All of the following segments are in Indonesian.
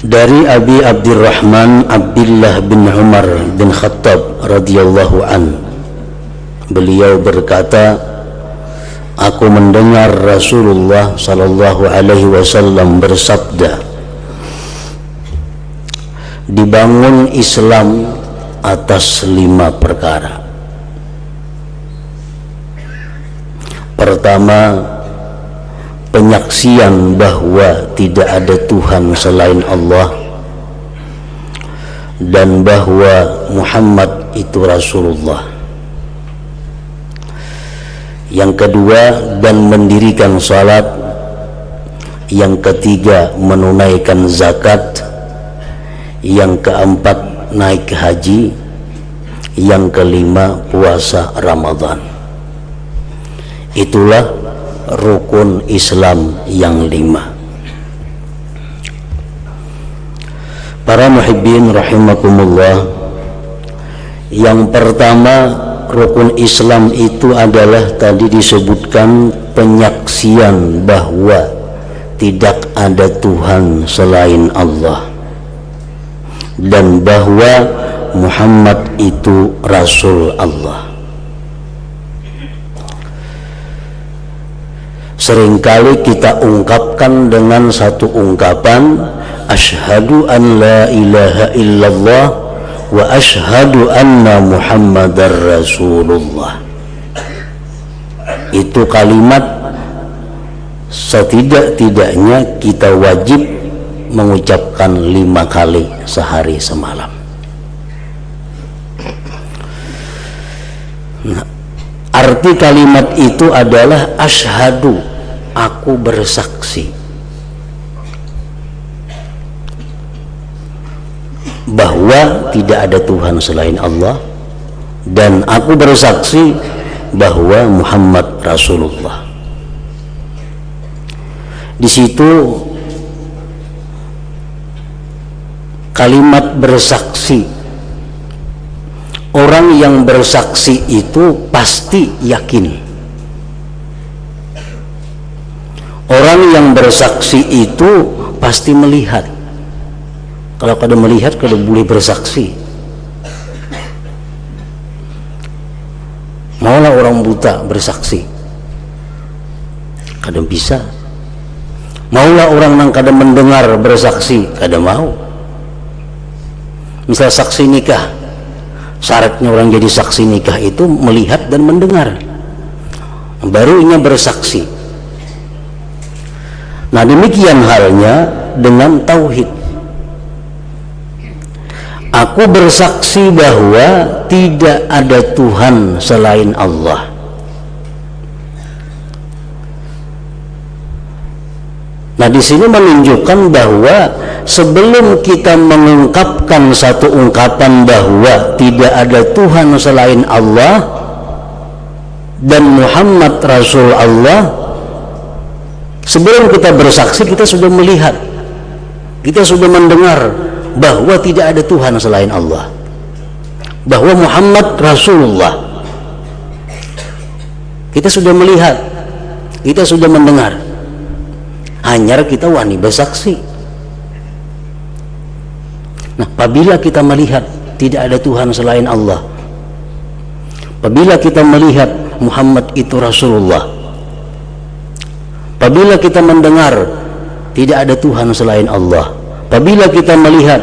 Dari Abi Abdurrahman Abdullah bin Umar bin Khattab radhiyallahu an, beliau berkata, aku mendengar Rasulullah sallallahu alaihi wasallam bersabda, dibangun Islam atas 5 perkara. Pertama, penyaksian bahwa tidak ada Tuhan selain Allah dan bahwa Muhammad itu Rasulullah. Yang kedua, dan mendirikan salat. Yang ketiga, menunaikan zakat. Yang keempat, naik haji. Yang kelima, puasa Ramadan. Itulah rukun Islam yang 5. Para muhibbin rahimakumullah, yang pertama rukun Islam itu adalah tadi disebutkan penyaksian bahwa tidak ada Tuhan selain Allah dan bahwa Muhammad itu Rasul Allah. Seringkali kita ungkapkan dengan satu ungkapan, asyhadu an la ilaha illallah wa asyhadu anna Muhammadar Rasulullah. Itu kalimat setidak-tidaknya kita wajib mengucapkan 5 kali sehari semalam. Nah, arti kalimat itu adalah asyhadu, aku bersaksi bahwa tidak ada Tuhan selain Allah dan aku bersaksi bahwa Muhammad Rasulullah. Di situ kalimat bersaksi, orang yang bersaksi itu pasti yakin. Orang yang bersaksi itu pasti melihat. Kalau kada melihat, kada boleh bersaksi. Maulah orang buta bersaksi, kada bisa. Maulah orang yang kada mendengar bersaksi, kada mau. Misal saksi nikah, syaratnya orang jadi saksi nikah itu melihat dan mendengar, baru ia bersaksi. Nah, demikian halnya dengan tauhid. Aku bersaksi bahwa tidak ada Tuhan selain Allah. Nah, di sini menunjukkan bahwa sebelum kita mengungkapkan satu ungkapan bahwa tidak ada Tuhan selain Allah dan Muhammad Rasul Allah, sebelum kita bersaksi kita sudah melihat, kita sudah mendengar bahwa tidak ada Tuhan selain Allah, bahwa Muhammad Rasulullah. Kita sudah melihat, kita sudah mendengar, hanya kita wani bersaksi. Nah, apabila kita melihat tidak ada Tuhan selain Allah, apabila kita melihat Muhammad itu Rasulullah, apabila kita mendengar tidak ada Tuhan selain Allah, apabila kita melihat,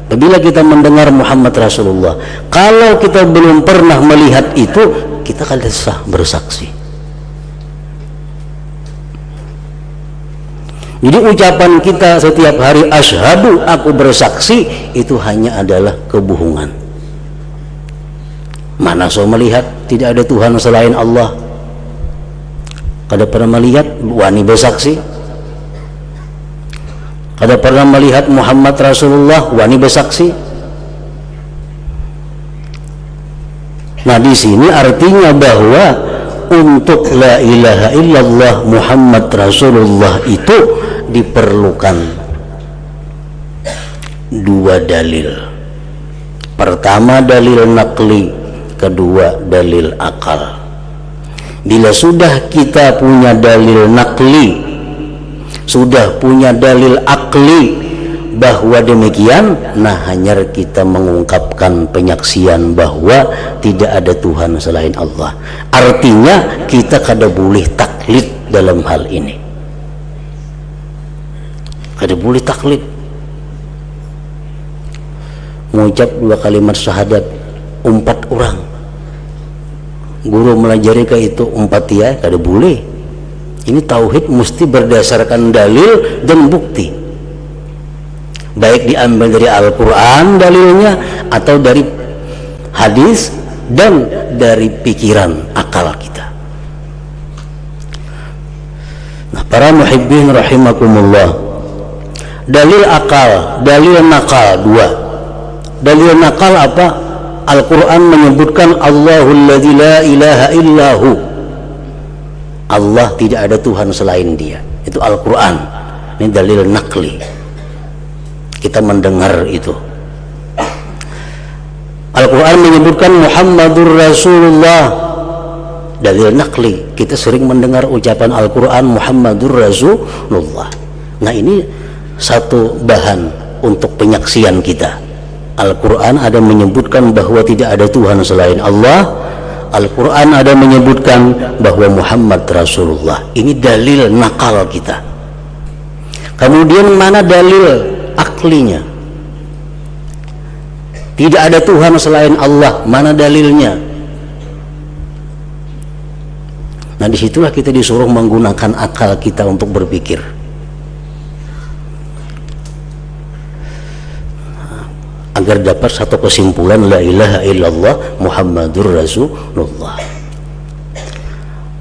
apabila kita mendengar Muhammad Rasulullah, kalau kita belum pernah melihat itu, kita kada sah bersaksi. Jadi ucapan kita setiap hari asyhadu, aku bersaksi, itu hanya adalah kebohongan. Mana so melihat tidak ada Tuhan selain Allah, kada pernah melihat wani bersaksi, kada pernah melihat Muhammad Rasulullah wani bersaksi. Nah, di sini artinya bahwa untuk la ilaha illallah Muhammad Rasulullah itu diperlukan 2 dalil. Pertama dalil nakli, kedua dalil akal. Bila sudah kita punya dalil nakli, sudah punya dalil akli bahwa demikian, nah hanya kita mengungkapkan penyaksian bahwa tidak ada Tuhan selain Allah. Artinya kita kada boleh taklid dalam hal ini, kada boleh taklid. Mengucap 2 kalimat syahadat 4 orang, guru melajari ke itu 4 ya, kada boleh. Ini tauhid mesti berdasarkan dalil dan bukti, baik diambil dari Al-Quran dalilnya atau dari hadis dan dari pikiran akal kita. Nah, para muhibbin rahimakumullah, dalil akal, dalil nakal 2. Dalil nakal apa? Al-Quran menyebutkan Allahul ladzi la ilaha illahu, Allah tidak ada Tuhan selain Dia. Itu Al-Quran. Ini dalil nakli, kita mendengar itu. Al-Quran menyebutkan Muhammadur Rasulullah, dalil nakli, kita sering mendengar ucapan Al-Quran Muhammadur Rasulullah. Nah, ini satu bahan untuk penyaksian kita. Al-Quran ada menyebutkan bahwa tidak ada Tuhan selain Allah, Al-Quran ada menyebutkan bahwa Muhammad Rasulullah. Ini dalil nakal kita. Kemudian mana dalil aklinya? Tidak ada Tuhan selain Allah, mana dalilnya? Nah, disitulah kita disuruh menggunakan akal kita untuk berpikir. Agar dapat satu kesimpulan, la ilaha illallah Muhammadur Rasulullah.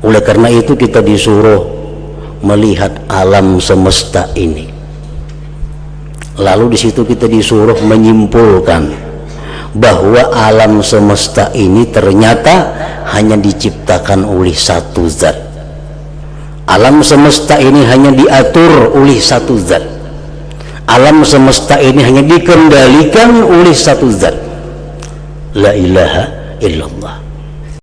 Oleh karena itu kita disuruh melihat alam semesta ini. Lalu di situ kita disuruh menyimpulkan bahwa alam semesta ini ternyata hanya diciptakan oleh satu zat. Alam semesta ini hanya diatur oleh satu zat. Alam semesta ini hanya dikendalikan oleh satu zat, la ilaha illallah.